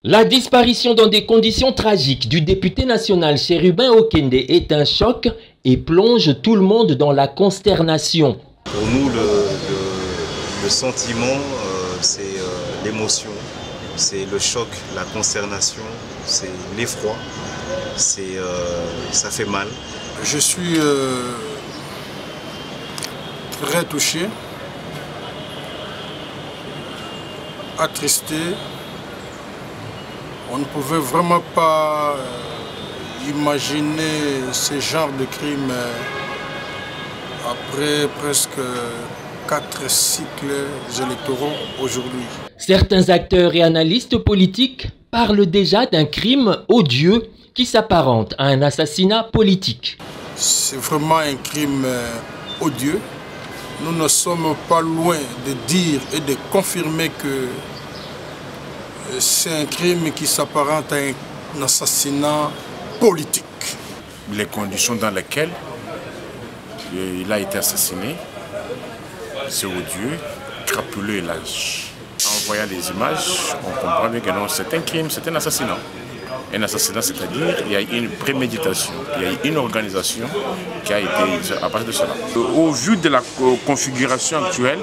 La disparition dans des conditions tragiques du député national Chérubin Okende est un choc et plonge tout le monde dans la consternation. Pour nous, le sentiment, c'est l'émotion, c'est le choc, la consternation, c'est l'effroi, ça fait mal. Je suis très touché, attristé. On ne pouvait vraiment pas imaginer ce genre de crime après presque 4 cycles électoraux aujourd'hui. Certains acteurs et analystes politiques parlent déjà d'un crime odieux qui s'apparente à un assassinat politique. C'est vraiment un crime odieux. Nous ne sommes pas loin de dire et de confirmer que c'est un crime qui s'apparente à un assassinat politique. Les conditions dans lesquelles il a été assassiné, c'est odieux, crapuleux et lâche. En voyant les images, on comprend bien que non, c'est un crime, c'est un assassinat. Un assassinat, c'est-à-dire qu'il y a une préméditation, il y a une organisation qui a été à partir de cela. Au vu de la configuration actuelle,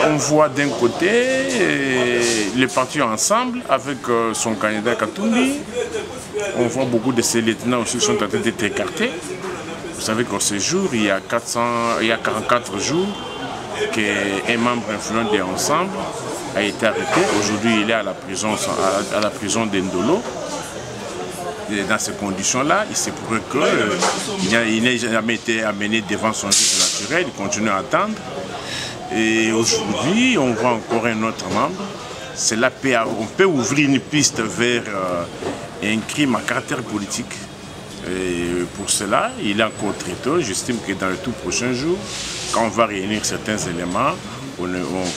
on voit d'un côté les partis ensemble avec son candidat Katumbi. On voit beaucoup de ces lieutenants aussi qui sont en train d'être écartés. Vous savez qu'en ce jour, il y a 44 jours qu'un membre influent de Ensemble a été arrêté. Aujourd'hui, il est à la prison d'Endolo. Et dans ces conditions-là, il se pourrait qu'il n'ait jamais été amené devant son juge naturel. Il continue à attendre. Et aujourd'hui, on voit encore un autre membre. On peut ouvrir une piste vers un crime à caractère politique. Et pour cela, il est encore très tôt. J'estime que dans les tout prochains jours, quand on va réunir certains éléments, on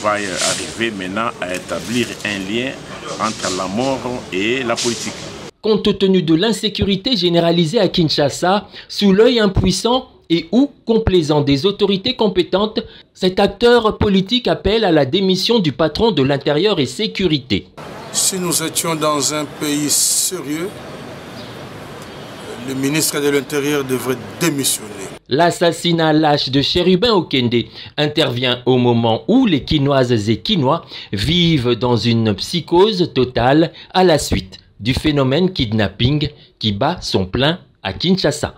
va arriver maintenant à établir un lien entre la mort et la politique. Compte tenu de l'insécurité généralisée à Kinshasa, sous l'œil impuissant et ou complaisant des autorités compétentes, cet acteur politique appelle à la démission du patron de l'Intérieur et Sécurité. Si nous étions dans un pays sérieux, le ministre de l'Intérieur devrait démissionner. L'assassinat lâche de Chérubin Okende intervient au moment où les Kinoises et Kinois vivent dans une psychose totale à la suite du phénomène kidnapping qui bat son plein à Kinshasa.